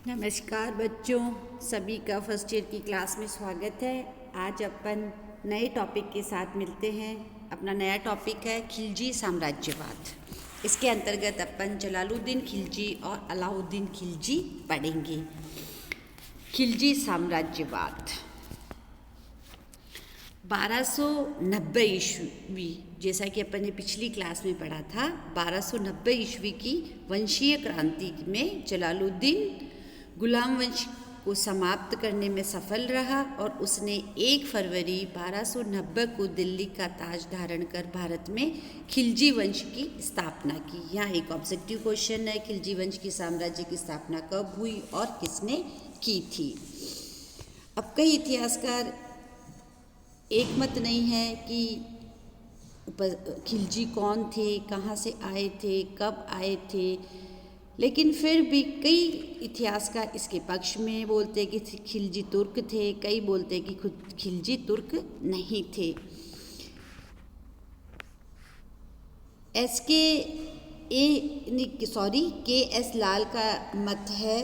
नमस्कार बच्चों, सभी का फर्स्ट ईयर की क्लास में स्वागत है। आज अपन नए टॉपिक के साथ मिलते हैं। अपना नया टॉपिक है खिलजी साम्राज्यवाद। इसके अंतर्गत अपन जलालुद्दीन खिलजी और अलाउद्दीन खिलजी पढ़ेंगे। खिलजी साम्राज्यवाद 1290 ईस्वी, जैसा कि अपन ने पिछली क्लास में पढ़ा था, 1290 ईस्वी की वंशीय क्रांति में जलालुद्दीन गुलाम वंश को समाप्त करने में सफल रहा और उसने 1 फरवरी 1290 को दिल्ली का ताज धारण कर भारत में खिलजी वंश की स्थापना की। यहाँ एक ऑब्जेक्टिव क्वेश्चन है, खिलजी वंश की साम्राज्य की स्थापना कब हुई और किसने की थी। अब कई इतिहासकार एक मत नहीं है कि खिलजी कौन थे, कहाँ से आए थे, कब आए थे, लेकिन फिर भी कई इतिहासकार इसके पक्ष में बोलते कि खिलजी तुर्क थे, कई बोलते कि खुद खिलजी तुर्क नहीं थे। के एस लाल का मत है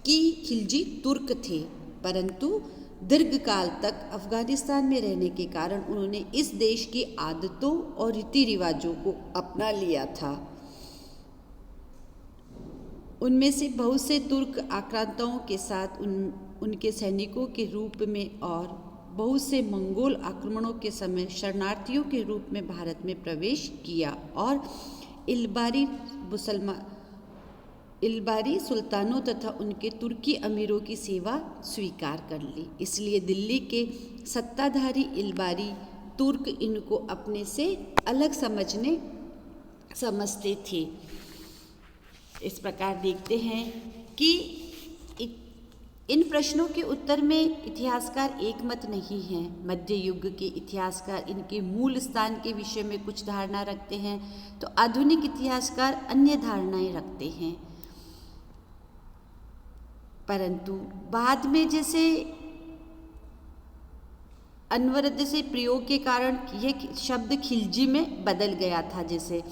कि खिलजी तुर्क थे, परंतु दीर्घकाल तक अफगानिस्तान में रहने के कारण उन्होंने इस देश की आदतों और रीति रिवाजों को अपना लिया था। उनमें से बहुत से तुर्क आक्रांताओं के साथ उनके सैनिकों के रूप में और बहुत से मंगोल आक्रमणों के समय शरणार्थियों के रूप में भारत में प्रवेश किया और इलबारी सुल्तानों तथा उनके तुर्की अमीरों की सेवा स्वीकार कर ली। इसलिए दिल्ली के सत्ताधारी इलबारी तुर्क इनको अपने से अलग समझते थे। इस प्रकार देखते हैं कि इन प्रश्नों के उत्तर में इतिहासकार एक मत नहीं हैं। मध्य युग के इतिहासकार इनके मूल स्थान के विषय में कुछ धारणा रखते हैं, तो आधुनिक इतिहासकार अन्य धारणाएं रखते हैं। परंतु बाद में जैसे अनवरत से प्रयोग के कारण यह शब्द खिलजी में बदल गया था। जैसे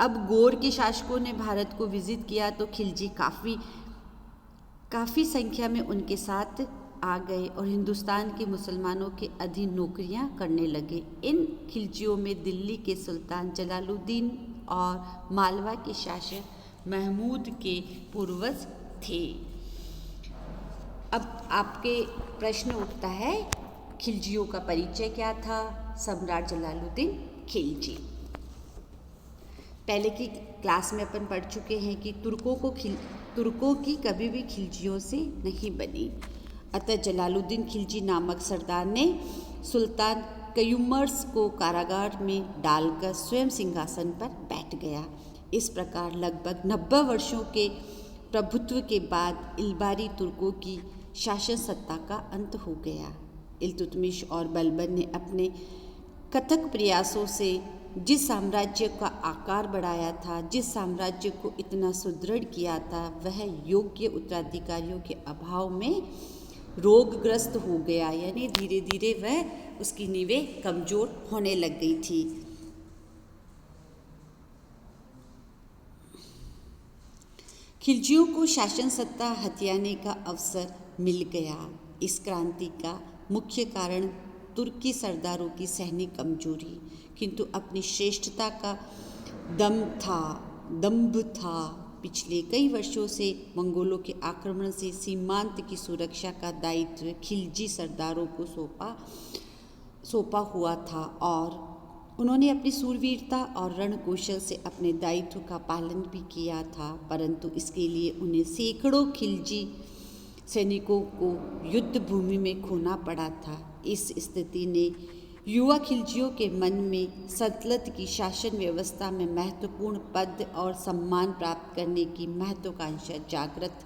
अब गौर के शासकों ने भारत को विजिट किया तो खिलजी काफ़ी संख्या में उनके साथ आ गए और हिंदुस्तान के मुसलमानों के अधीन नौकरियां करने लगे। इन खिलजियों में दिल्ली के सुल्तान जलालुद्दीन और मालवा के शासक महमूद के पूर्वज थे। अब आपके प्रश्न उठता है, खिलजियों का परिचय क्या था? सम्राट जलालुद्दीन खिलजी। पहले की क्लास में अपन पढ़ चुके हैं कि तुर्कों की कभी भी खिलजियों से नहीं बनी। अतः जलालुद्दीन खिलजी नामक सरदार ने सुल्तान कयूमर्स को कारागार में डालकर स्वयं सिंहासन पर बैठ गया। इस प्रकार लगभग 90 वर्षों के प्रभुत्व के बाद इलबारी तुर्कों की शासन सत्ता का अंत हो गया। इल्तुतमिश और बलबन ने अपने कथक प्रयासों से जिस साम्राज्य का आकार बढ़ाया था, जिस साम्राज्य को इतना सुदृढ़ किया था, वह योग्य उत्तराधिकारियों के अभाव में रोगग्रस्त हो गया। यानी धीरे धीरे वह उसकी नींवें कमजोर होने लग गई थी। खिलजियों को शासन सत्ता हथियाने का अवसर मिल गया। इस क्रांति का मुख्य कारण तुर्की सरदारों की सैनिक कमजोरी, किंतु अपनी श्रेष्ठता का दंभ था। पिछले कई वर्षों से मंगोलों के आक्रमण से सीमांत की सुरक्षा का दायित्व खिलजी सरदारों को सौंपा हुआ था और उन्होंने अपनी सूरवीरता और रणकौशल से अपने दायित्व का पालन भी किया था। परंतु इसके लिए उन्हें सैकड़ों खिलजी सैनिकों को युद्ध भूमि में खोना पड़ा था। इस स्थिति ने युवा खिलजियों के मन में सल्तनत की शासन व्यवस्था में महत्वपूर्ण पद और सम्मान प्राप्त करने की महत्वाकांक्षा जागृत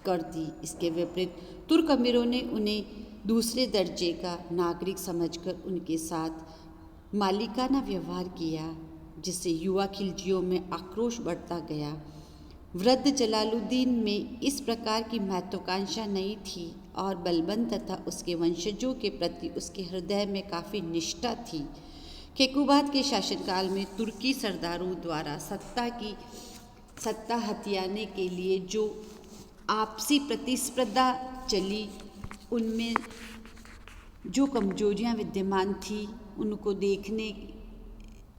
कर दी। इसके विपरीत तुर्क अमीरों ने उन्हें दूसरे दर्जे का नागरिक समझकर उनके साथ मालिकाना व्यवहार किया, जिससे युवा खिलजियों में आक्रोश बढ़ता गया। वृद्ध जलालुद्दीन में इस प्रकार की महत्वाकांक्षा नहीं थी और बलबन तथा उसके वंशजों के प्रति उसके हृदय में काफ़ी निष्ठा थी। केकुबाद के शासनकाल में तुर्की सरदारों द्वारा सत्ता हथियाने के लिए जो आपसी प्रतिस्पर्धा चली, उनमें जो कमजोरियां विद्यमान थी उनको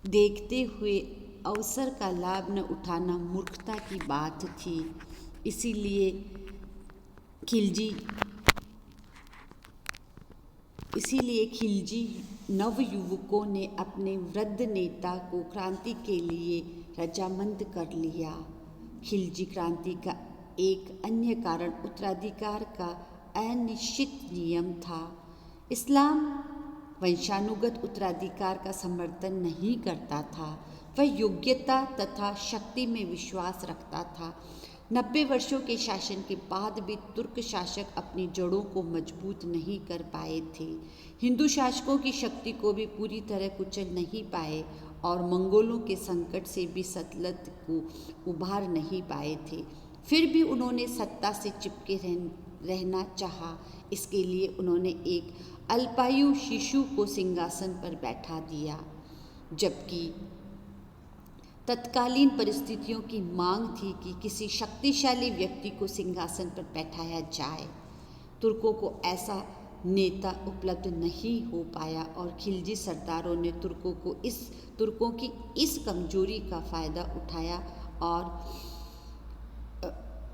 देखते हुए अवसर का लाभ न उठाना मूर्खता की बात थी। इसीलिए खिलजी नवयुवकों ने अपने वृद्ध नेता को क्रांति के लिए रजामंद कर लिया। खिलजी क्रांति का एक अन्य कारण उत्तराधिकार का अनिश्चित नियम था। इस्लाम वंशानुगत उत्तराधिकार का समर्थन नहीं करता था, वह योग्यता तथा शक्ति में विश्वास रखता था। 90 वर्षों के शासन के बाद भी तुर्क शासक अपनी जड़ों को मजबूत नहीं कर पाए थे, हिंदू शासकों की शक्ति को भी पूरी तरह कुचल नहीं पाए और मंगोलों के संकट से भी सतलत को उभार नहीं पाए थे। फिर भी उन्होंने सत्ता से चिपके रहना चाहा। इसके लिए उन्होंने एक अल्पायु शिशु को सिंहासन पर बैठा दिया, जबकि तत्कालीन परिस्थितियों की मांग थी कि किसी शक्तिशाली व्यक्ति को सिंहासन पर बैठाया जाए। तुर्कों को ऐसा नेता उपलब्ध नहीं हो पाया और खिलजी सरदारों ने तुर्कों की इस कमजोरी का फायदा उठाया और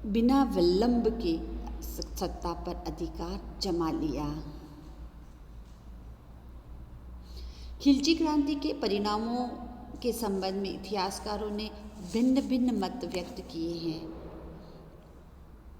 बिना विलंब के सत्ता पर अधिकार जमा लिया। खिलजी क्रांति के परिणामों के संबंध में इतिहासकारों ने भिन्न भिन्न मत व्यक्त किए हैं।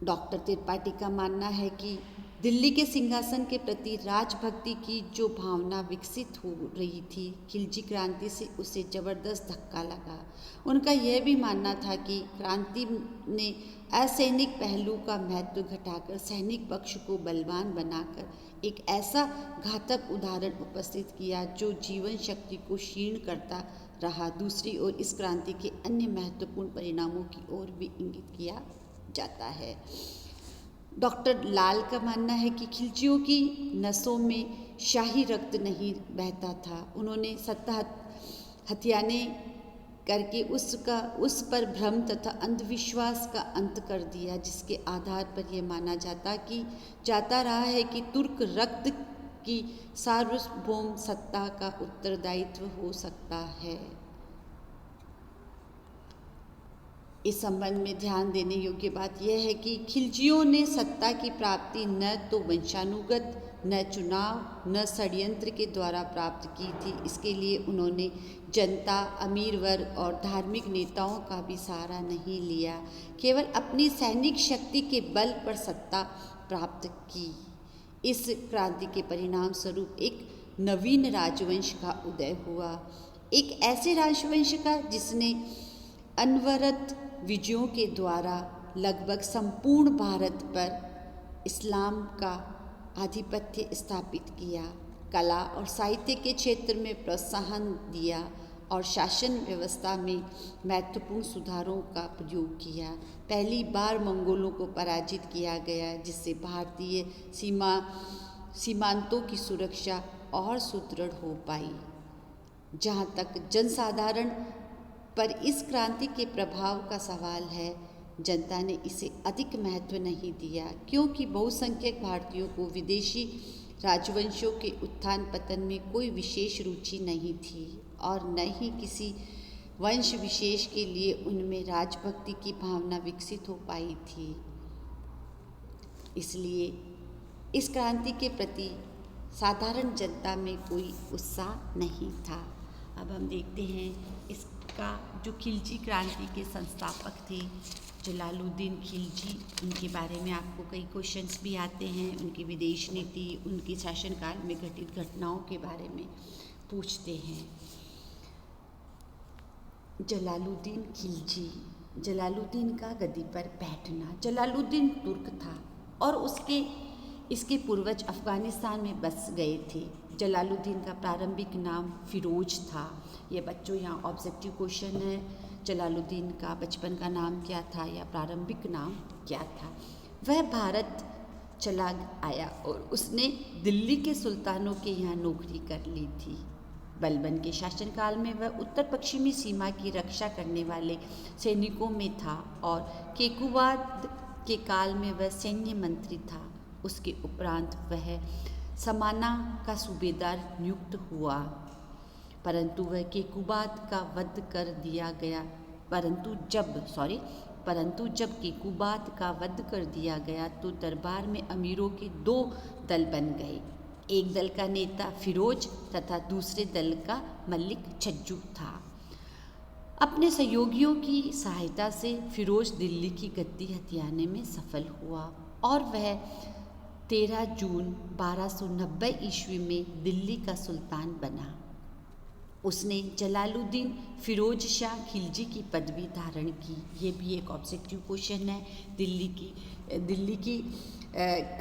डॉक्टर त्रिपाठी का मानना है कि दिल्ली के सिंहासन के प्रति राजभक्ति की जो भावना विकसित हो रही थी, खिलजी क्रांति से उसे जबरदस्त धक्का लगा। उनका यह भी मानना था कि क्रांति ने असैनिक पहलू का महत्व घटाकर सैनिक पक्ष को बलवान बनाकर एक ऐसा घातक उदाहरण उपस्थित किया जो जीवन शक्ति को क्षीण करता रहा। दूसरी ओर इस क्रांति के अन्य महत्वपूर्ण परिणामों की ओर भी इंगित किया जाता है। डॉक्टर लाल का मानना है कि खिलजियों की नसों में शाही रक्त नहीं बहता था। उन्होंने सत्ता हथियाने करके उस पर भ्रम तथा अंधविश्वास का अंत कर दिया, जिसके आधार पर यह माना जाता रहा है कि तुर्क रक्त की सार्वभौम सत्ता का उत्तरदायित्व हो सकता है। इस संबंध में ध्यान देने योग्य बात यह है कि खिलजियों ने सत्ता की प्राप्ति न तो वंशानुगत, न चुनाव, न षड्यंत्र के द्वारा प्राप्त की थी। इसके लिए उन्होंने जनता, अमीर वर्ग और धार्मिक नेताओं का भी सहारा नहीं लिया, केवल अपनी सैनिक शक्ति के बल पर सत्ता प्राप्त की। इस क्रांति के परिणाम स्वरूप एक नवीन राजवंश का उदय हुआ, एक ऐसे राजवंश का जिसने अनवरत विजयों के द्वारा लगभग संपूर्ण भारत पर इस्लाम का आधिपत्य स्थापित किया, कला और साहित्य के क्षेत्र में प्रोत्साहन दिया और शासन व्यवस्था में महत्वपूर्ण सुधारों का प्रयोग किया। पहली बार मंगोलों को पराजित किया गया, जिससे भारतीय सीमांतों की सुरक्षा और सुदृढ़ हो पाई। जहाँ तक जनसाधारण पर इस क्रांति के प्रभाव का सवाल है, जनता ने इसे अधिक महत्व नहीं दिया, क्योंकि बहुसंख्यक भारतीयों को विदेशी राजवंशों के उत्थान पतन में कोई विशेष रुचि नहीं थी और न ही किसी वंश विशेष के लिए उनमें राजभक्ति की भावना विकसित हो पाई थी। इसलिए इस क्रांति के प्रति साधारण जनता में कोई उत्साह नहीं था। अब हम देखते हैं इसका जो खिलजी क्रांति के संस्थापक थे जलालुद्दीन खिलजी, उनके बारे में आपको कई क्वेश्चंस भी आते हैं। उनकी विदेश नीति, उनके शासनकाल में घटित घटनाओं के बारे में पूछते हैं। जलालुद्दीन खिलजी, जलालुद्दीन का गद्दी पर बैठना। जलालुद्दीन तुर्क था और इसके पूर्वज अफ़गानिस्तान में बस गए थे। जलालुद्दीन का प्रारंभिक नाम फिरोज था। ये बच्चों यहाँ ऑब्जेक्टिव क्वेश्चन है, जलालुद्दीन का बचपन का नाम क्या था या प्रारंभिक नाम क्या था। वह भारत चला आया और उसने दिल्ली के सुल्तानों के यहाँ नौकरी कर ली थी। बलबन के शासनकाल में वह उत्तर पश्चिमी सीमा की रक्षा करने वाले सैनिकों में था और केकुवाद के काल में वह सैन्य मंत्री था। उसके उपरांत वह समाना का सूबेदार नियुक्त हुआ, परंतु वह केकुबाद का वध कर दिया गया। परंतु जब केकुबाद का वध कर दिया गया तो दरबार में अमीरों के दो दल बन गए। एक दल का नेता फिरोज तथा दूसरे दल का मलिक छज्जू था। अपने सहयोगियों की सहायता से फिरोज दिल्ली की गद्दी हथियाने में सफल हुआ और वह 13 जून 1290 ईस्वी में दिल्ली का सुल्तान बना। उसने जलालुद्दीन फिरोज शाह खिलजी की पदवी धारण की। ये भी एक ऑब्जेक्टिव क्वेश्चन है। दिल्ली की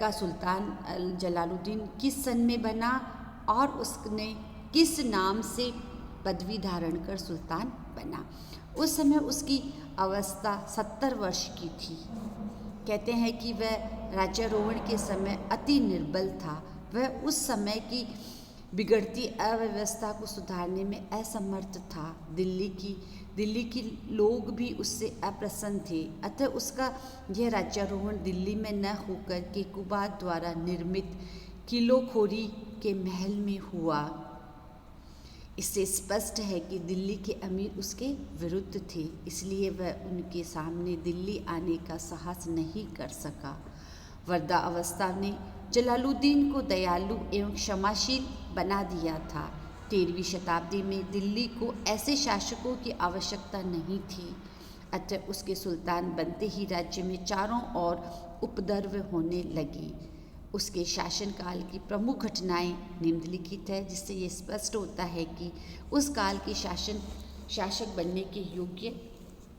का सुल्तान जलालुद्दीन किस सन में बना और उसने किस नाम से पदवी धारण कर सुल्तान बना। उस समय उसकी अवस्था 70 वर्ष की थी। कहते हैं कि वह राज्यारोहण के समय अति निर्बल था। वह उस समय की बिगड़ती अव्यवस्था को सुधारने में असमर्थ था। दिल्ली की लोग भी उससे अप्रसन्न थे। अतः उसका यह राज्यारोहण दिल्ली में न होकर केकुबाद द्वारा निर्मित किलोखोरी के महल में हुआ। इससे स्पष्ट है कि दिल्ली के अमीर उसके विरुद्ध थे, इसलिए वह उनके सामने दिल्ली आने का साहस नहीं कर सका। वृद्धावस्था ने जलालुद्दीन को दयालु एवं क्षमाशील बना दिया था। 13वीं शताब्दी में दिल्ली को ऐसे शासकों की आवश्यकता नहीं थी। अतः उसके सुल्तान बनते ही राज्य में चारों ओर उपद्रव होने लगी। उसके शासनकाल की प्रमुख घटनाएं निम्नलिखित है, जिससे ये स्पष्ट होता है कि उस काल के शासक बनने के योग्य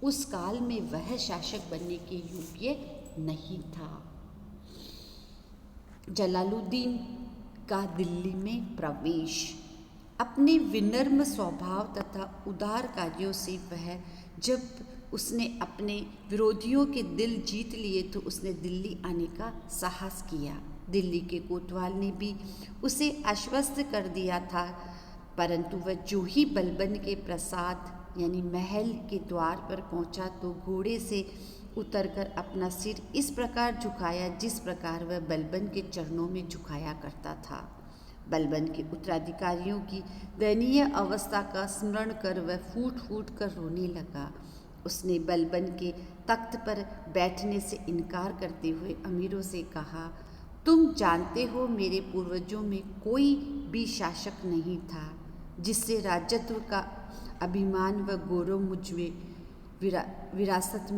उस काल में वह शासक बनने के योग्य नहीं था। जलालुद्दीन का दिल्ली में प्रवेश। अपने विनम्र स्वभाव तथा उदार कार्यों से वह जब उसने अपने विरोधियों के दिल जीत लिए तो उसने दिल्ली आने का साहस किया। दिल्ली के कोतवाल ने भी उसे आश्वस्त कर दिया था, परंतु वह जो ही बलबन के प्रासाद यानी महल के द्वार पर पहुंचा तो घोड़े से उतरकर अपना सिर इस प्रकार झुकाया जिस प्रकार वह बलबन के चरणों में झुकाया करता था। बलबन के उत्तराधिकारियों की दयनीय अवस्था का स्मरण कर वह फूट फूट कर रोने लगा। उसने बलबन के तख्त पर बैठने से इनकार करते हुए अमीरों से कहा, तुम जानते हो मेरे पूर्वजों में कोई भी शासक नहीं था जिससे राजत्व का अभिमान व गौरव मुझे विरासत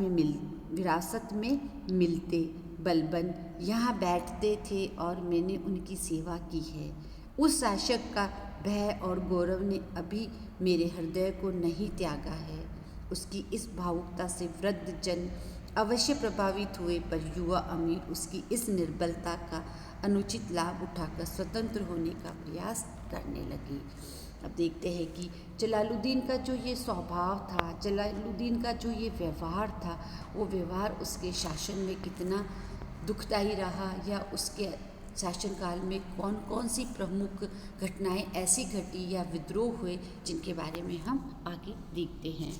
में मिलते। बलबन यहाँ बैठते थे और मैंने उनकी सेवा की है। उस शासक का भय और गौरव ने अभी मेरे हृदय को नहीं त्यागा है। उसकी इस भावुकता से वृद्ध जन अवश्य प्रभावित हुए, पर युवा अमीर उसकी इस निर्बलता का अनुचित लाभ उठाकर स्वतंत्र होने का प्रयास करने लगे। अब देखते हैं कि जलालुद्दीन का जो ये स्वभाव था, जलालुद्दीन का जो ये व्यवहार था, वो व्यवहार उसके शासन में कितना दुखदायी रहा या उसके शासनकाल में कौन कौन सी प्रमुख घटनाएं ऐसी घटी या विद्रोह हुए जिनके बारे में हम आगे देखते हैं।